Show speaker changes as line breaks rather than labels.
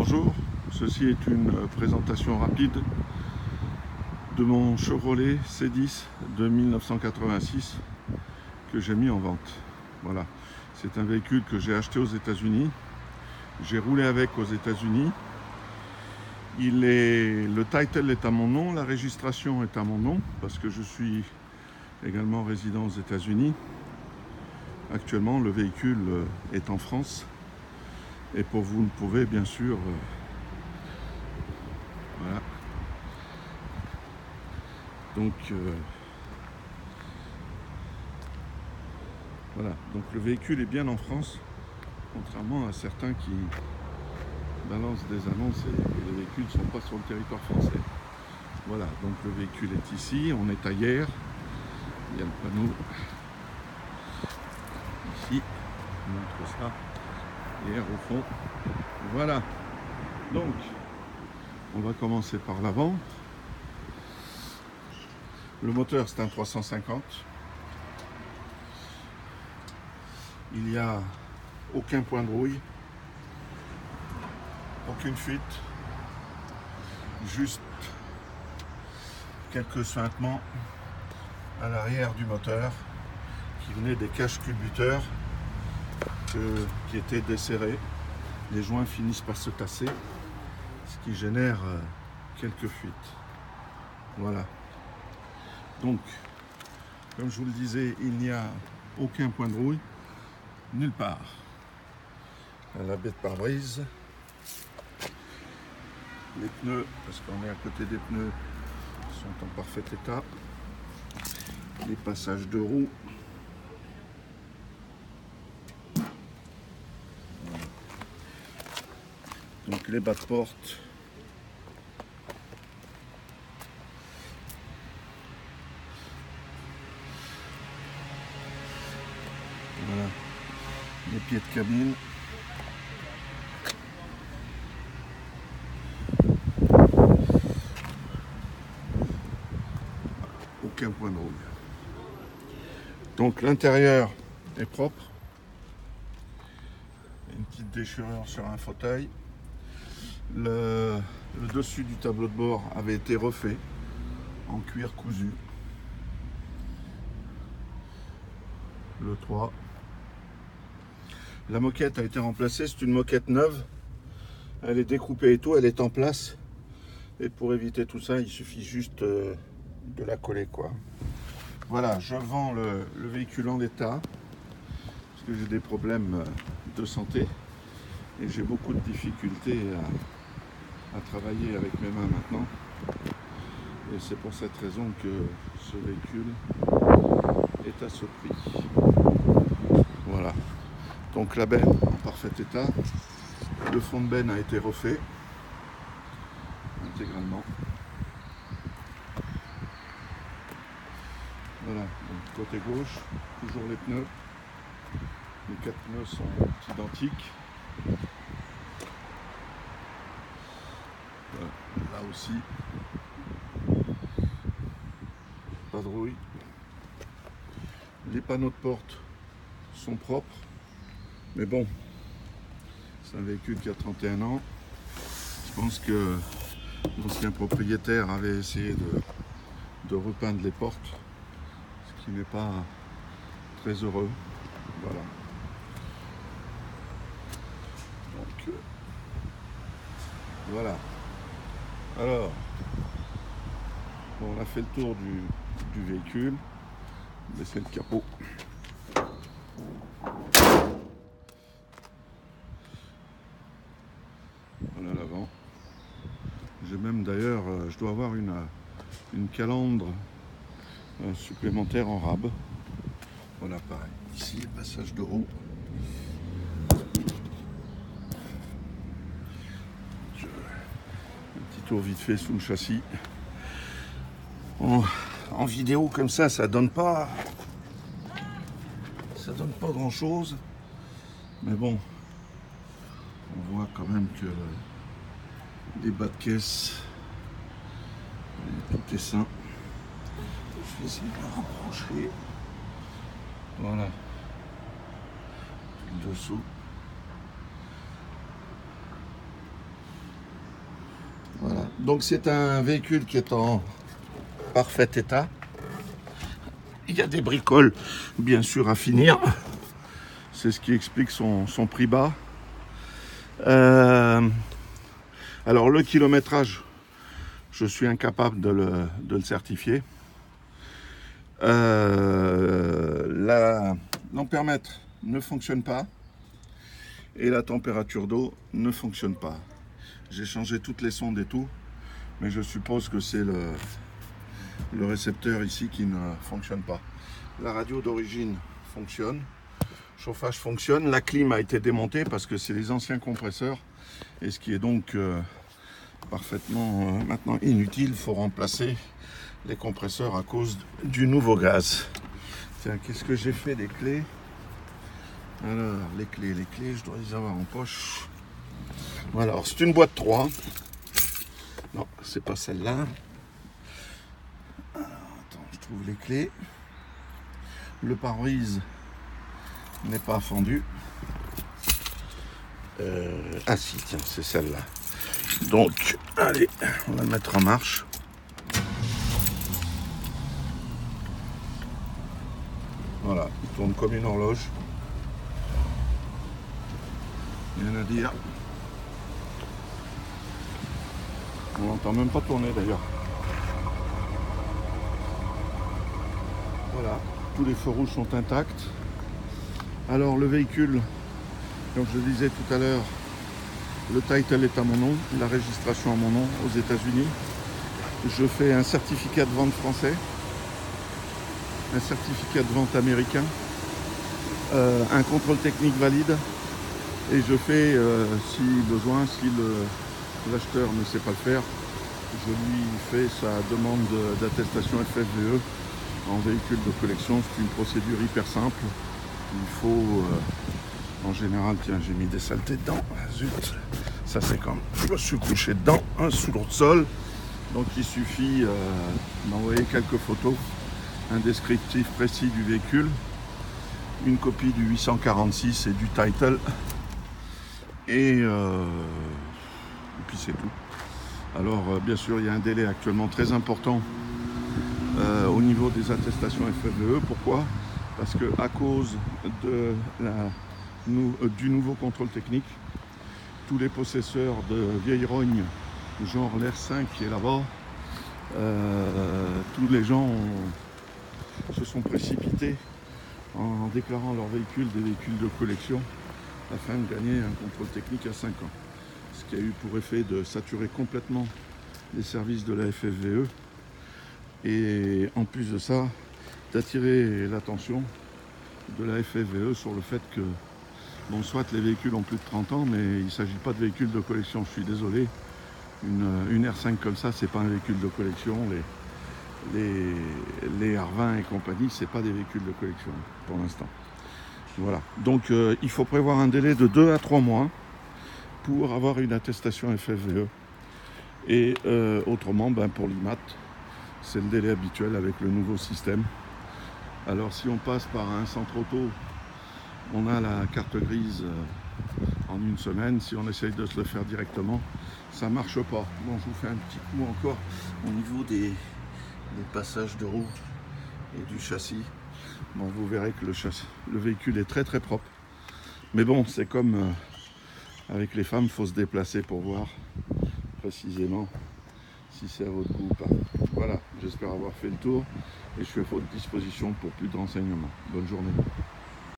Bonjour, ceci est une présentation rapide de mon Chevrolet C10 de 1986 que j'ai mis en vente. Voilà, c'est un véhicule que j'ai acheté aux États-Unis. J'ai roulé avec aux États-Unis. Le title est à mon nom, la registration est à mon nom parce que je suis également résident aux États-Unis. Actuellement, le véhicule est en France. Et pour vous le prouver, bien sûr, voilà. Donc, voilà. Donc le véhicule est bien en France, contrairement à certains qui balancent des annonces et les véhicules ne sont pas sur le territoire français. Voilà, donc le véhicule est ici, on est à Hyères. Il y a le panneau ici, je montre ça. Hyères au fond. Voilà. Donc, on va commencer par l'avant. Le moteur, c'est un 350. Il n'y a aucun point de rouille, aucune fuite, juste quelques suintements à l'arrière du moteur qui venaient des caches culbuteurs qui étaient desserrés. Les joints finissent par se tasser, ce qui génère quelques fuites. Voilà. Donc, comme je vous le disais, il n'y a aucun point de rouille, nulle part. La baie de pare-brise. Les pneus, parce qu'on est à côté des pneus, sont en parfait état. Les passages de roues. Donc les bas de porte. Voilà. Les pieds de cabine. Aucun point de rouille. Donc l'intérieur est propre. Une petite déchirure sur un fauteuil. Le dessus du tableau de bord avait été refait en cuir cousu. Le toit. La moquette a été remplacée, c'est une moquette neuve. Elle est découpée et tout, elle est en place. Et pour éviter tout ça, il suffit juste de la coller, quoi. Voilà, je vends le véhicule en l'état parce que j'ai des problèmes de santé et j'ai beaucoup de difficultés à travailler avec mes mains maintenant. Et c'est pour cette raison que ce véhicule est à ce prix. Voilà. Donc la benne en parfait état. Le fond de benne a été refait intégralement. Voilà, donc côté gauche, toujours les pneus. Les 4 pneus sont identiques. Voilà, là aussi, pas de rouille. Les panneaux de porte sont propres, mais bon, c'est un véhicule qui a 31 ans. Je pense que l'ancien propriétaire avait essayé de repeindre les portes, ce qui n'est pas très heureux. Voilà. Donc, voilà. Alors, bon, on a fait le tour du véhicule. Baisser le capot. Voilà l'avant. J'ai même d'ailleurs, je dois avoir une calandre supplémentaire en rab. Voilà, pareil. Ici, le passage de roue. Un petit tour vite fait sous le châssis. En vidéo comme ça donne pas grand chose, mais bon, on voit quand même que les bas de caisse, tout est sain. Je vais essayer de la rapprocher. Voilà, le dessous. Donc c'est un véhicule qui est en parfait état. Il y a des bricoles bien sûr à finir. C'est ce qui explique son prix bas. Alors le kilométrage, je suis incapable de le certifier. L'ampèremètre ne fonctionne pas et la température d'eau ne fonctionne pas. J'ai changé toutes les sondes et tout, mais je suppose que c'est le récepteur ici qui ne fonctionne pas. La radio d'origine fonctionne, le chauffage fonctionne, la clim a été démontée parce que c'est les anciens compresseurs, et ce qui est donc parfaitement maintenant inutile. Il faut remplacer les compresseurs à cause du nouveau gaz. Tiens, qu'est-ce que j'ai fait des clés? Alors, les clés, je dois les avoir en poche. Voilà, alors c'est une boîte 3. Non, c'est pas celle-là. Alors, attends, je trouve les clés. Le pare-brise n'est pas fendu. Ah si, tiens, c'est celle-là. Donc, allez, on va le mettre en marche. Voilà, il tourne comme une horloge. Rien à dire. On l'entend même pas tourner d'ailleurs. Voilà, tous les feux rouges sont intacts. Alors le véhicule, comme je le disais tout à l'heure, le title est à mon nom, la registration à mon nom aux États-Unis. Je fais un certificat de vente français, un certificat de vente américain, un contrôle technique valide, et je fais, si besoin, si l'acheteur ne sait pas le faire, je lui fais sa demande d'attestation FFVE en véhicule de collection. C'est une procédure hyper simple. Il faut, en général, tiens, j'ai mis des saletés dedans, zut, ça c'est comme, je me suis couché dedans, sous le sol. Donc il suffit d'envoyer quelques photos, un descriptif précis du véhicule, une copie du 846 et du title, et puis c'est tout. Alors bien sûr il y a un délai actuellement très important au niveau des attestations FFVE. Pourquoi? Parce que à cause de du nouveau contrôle technique, tous les possesseurs de vieilles rognes, genre l'R5 qui est là-bas, tous les gens se sont précipités en déclarant leurs véhicules des véhicules de collection afin de gagner un contrôle technique à 5 ans. Ce qui a eu pour effet de saturer complètement les services de la FFVE et en plus de ça, d'attirer l'attention de la FFVE sur le fait que, bon, soit les véhicules ont plus de 30 ans, mais il ne s'agit pas de véhicules de collection, je suis désolé. Une R5 comme ça, c'est pas un véhicule de collection. Les R20 et compagnie, c'est pas des véhicules de collection pour l'instant. Voilà. Donc il faut prévoir un délai de 2 à 3 mois pour avoir une attestation FFVE. Et autrement, pour l'IMAT, c'est le délai habituel avec le nouveau système. Alors si on passe par un centre auto, on a la carte grise en une semaine. Si on essaye de se le faire directement, ça marche pas. Bon, je vous fais un petit coup encore au niveau des passages de roue et du châssis. Bon, vous verrez que le véhicule est très très propre. Mais bon, c'est comme avec les femmes, il faut se déplacer pour voir précisément si c'est à votre goût ou pas. Voilà, j'espère avoir fait le tour et je suis à votre disposition pour plus de renseignements. Bonne journée.